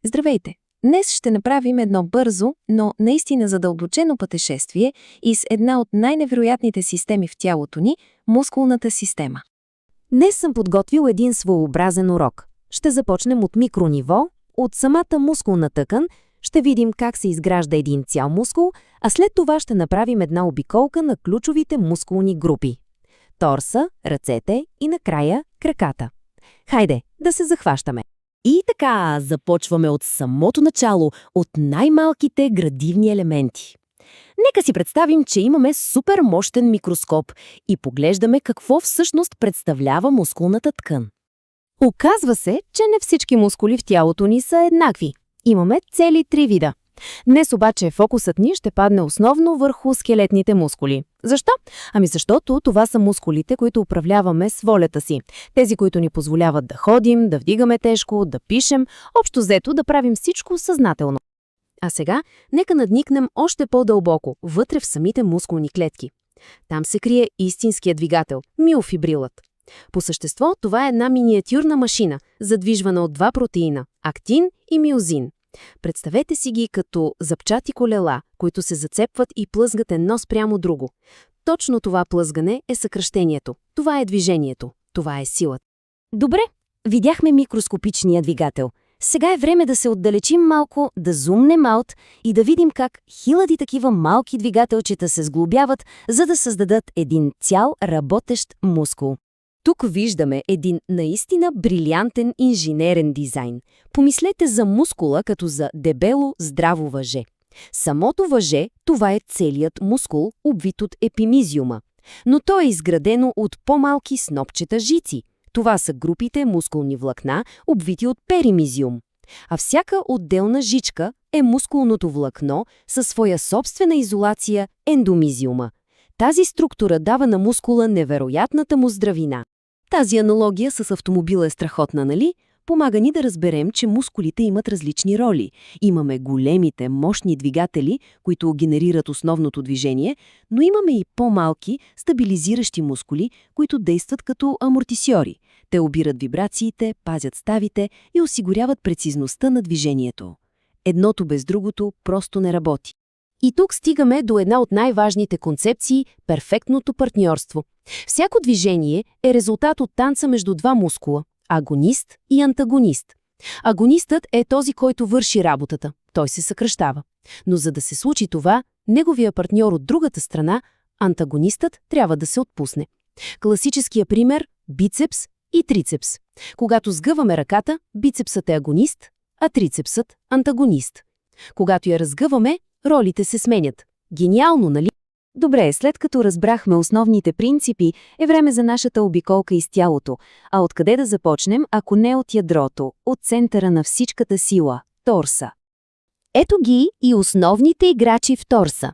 Здравейте! Днес ще направим едно бързо, но наистина задълбочено пътешествие из една от най-невероятните системи в тялото ни – мускулната система. Днес съм подготвил един своеобразен урок. Ще започнем от микрониво, от самата мускулна тъкан, ще видим как се изгражда един цял мускул, а след това ще направим една обиколка на ключовите мускулни групи – торса, ръцете и накрая краката. Хайде, да се захващаме! И така, започваме от самото начало, от най-малките градивни елементи. Нека си представим, че имаме супер мощен микроскоп и поглеждаме какво всъщност представлява мускулната ткан. Оказва се, че не всички мускули в тялото ни са еднакви. Имаме цели 3 вида. Днес обаче фокусът ни ще падне основно върху скелетните мускули. Защо? Защото това са мускулите, които управляваме с волята си. Тези, които ни позволяват да ходим, да вдигаме тежко, да пишем, общо взето да правим всичко съзнателно. А сега нека надникнем още по-дълбоко, вътре в самите мускулни клетки. Там се крие истинският двигател – миофибрилът. По същество това е една миниатюрна машина, задвижвана от 2 протеина – актин и миозин. Представете си ги като запчати колела, които се зацепват и плъзгат едно спрямо друго. Точно това плъзгане е съкращението. Това е движението. Това е силата. Добре, видяхме микроскопичния двигател. Сега е време да се отдалечим малко, да зумнем аут и да видим как хиляди такива малки двигателчета се сглобяват, за да създадат един цял работещ мускул. Тук виждаме един наистина брилянтен инженерен дизайн. Помислете за мускула като за дебело, здраво въже. Самото въже, това е целият мускул, обвит от епимизиума. Но то е изградено от по-малки снопчета жици. Това са групите мускулни влакна, обвити от перимизиум. А всяка отделна жичка е мускулното влакно със своя собствена изолация ендомизиума. Тази структура дава на мускула невероятната му здравина. Тази аналогия с автомобила е страхотна, нали? Помага ни да разберем, че мускулите имат различни роли. Имаме големите, мощни двигатели, които генерират основното движение, но имаме и по-малки, стабилизиращи мускули, които действат като амортисьори. Те обират вибрациите, пазят ставите и осигуряват прецизността на движението. Едното без другото просто не работи. И тук стигаме до една от най-важните концепции – перфектното партньорство. Всяко движение е резултат от танца между 2 мускула – агонист и антагонист. Агонистът е този, който върши работата. Той се съкращава. Но за да се случи това, неговия партньор от другата страна, антагонистът, трябва да се отпусне. Класическия пример – бицепс и трицепс. Когато сгъваме ръката, бицепсът е агонист, а трицепсът – антагонист. Когато я разгъваме, ролите се сменят. Гениално, нали? Добре, след като разбрахме основните принципи, е време за нашата обиколка из тялото. А откъде да започнем, ако не от ядрото, от центъра на всичката сила – торса? Ето ги и основните играчи в торса.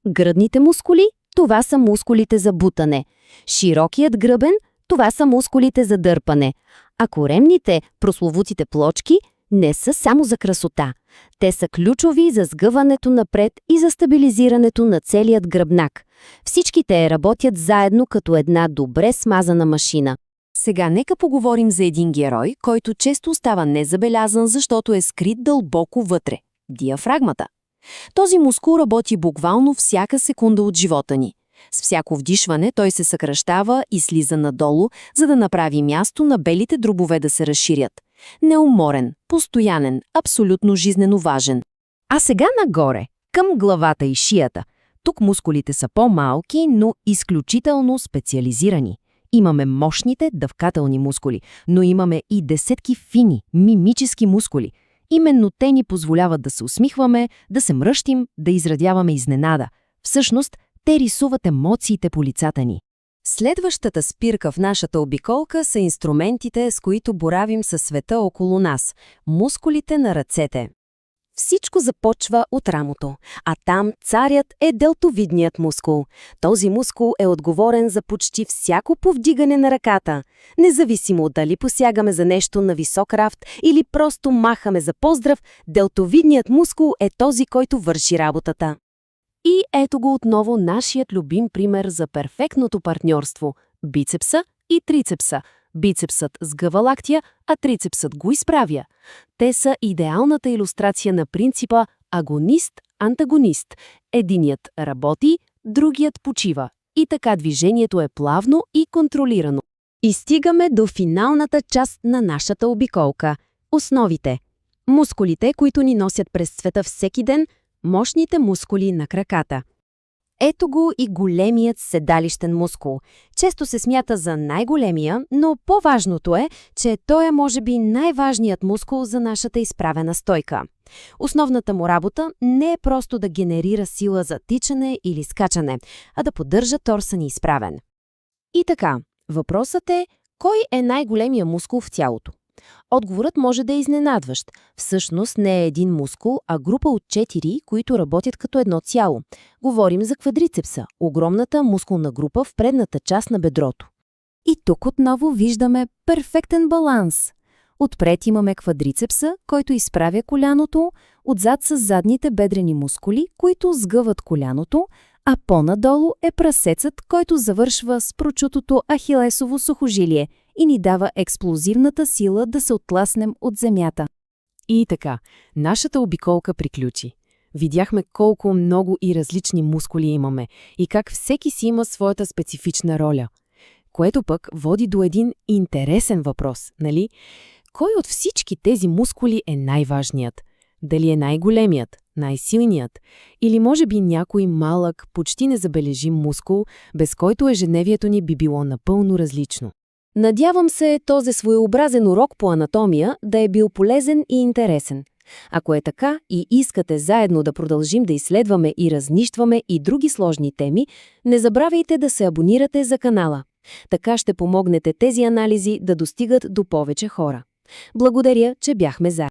Гръдните мускули – това са мускулите за бутане. Широкият гръбен – това са мускулите за дърпане. А коремните, прословутите плочки – не са само за красота. Те са ключови за сгъването напред и за стабилизирането на целият гръбнак. Всички те работят заедно като една добре смазана машина. Сега нека поговорим за един герой, който често остава незабелязан, защото е скрит дълбоко вътре – диафрагмата. Този мускул работи буквално всяка секунда от живота ни. С всяко вдишване той се съкращава и слиза надолу, за да направи място на белите дробове да се разширят. Неуморен, постоянен, абсолютно жизнено важен. А сега нагоре, към главата и шията. Тук мускулите са по-малки, но изключително специализирани. Имаме мощните дъвкателни мускули, но имаме и десетки фини, мимически мускули. Именно те ни позволяват да се усмихваме, да се мръщим, да изразяваме изненада. Всъщност, те рисуват емоциите по лицата ни. Следващата спирка в нашата обиколка са инструментите, с които боравим със света около нас – мускулите на ръцете. Всичко започва от рамото, а там царят е делтовидният мускул. Този мускул е отговорен за почти всяко повдигане на ръката. Независимо дали посягаме за нещо на висок рафт или просто махаме за поздрав, делтовидният мускул е този, който върши работата. И ето го отново нашият любим пример за перфектното партньорство – бицепса и трицепса. Бицепсът сгъва лактия, а трицепсът го изправя. Те са идеалната илюстрация на принципа агонист-антагонист. Единият работи, другият почива. И така движението е плавно и контролирано. И стигаме до финалната част на нашата обиколка – основите. Мускулите, които ни носят през света всеки ден, мощните мускули на краката. Ето го и големият седалищен мускул. Често се смята за най-големия, но по-важното е, че той е може би най-важният мускул за нашата изправена стойка. Основната му работа не е просто да генерира сила за тичане или скачане, а да поддържа торса ни изправен. И така, въпросът е, кой е най-големия мускул в тялото? Отговорът може да е изненадващ. Всъщност не е един мускул, а група от 4, които работят като едно цяло. Говорим за квадрицепса, огромната мускулна група в предната част на бедрото. И тук отново виждаме перфектен баланс. Отпред имаме квадрицепса, който изправя коляното, отзад са задните бедрени мускули, които сгъват коляното, а по-надолу е прасецът, който завършва с прочутото ахилесово сухожилие и ни дава експлозивната сила да се оттласнем от земята. И така, нашата обиколка приключи. Видяхме колко много и различни мускули имаме и как всеки си има своята специфична роля. Което пък води до един интересен въпрос, нали? Кой от всички тези мускули е най-важният? Дали е най-големият, най-силният? Или може би някой малък, почти незабележим мускул, без който ежедневието ни би било напълно различно? Надявам се този своеобразен урок по анатомия да е бил полезен и интересен. Ако е така и искате заедно да продължим да изследваме и разнищваме и други сложни теми, не забравяйте да се абонирате за канала. Така ще помогнете тези анализи да достигат до повече хора. Благодаря, че бяхме заедно.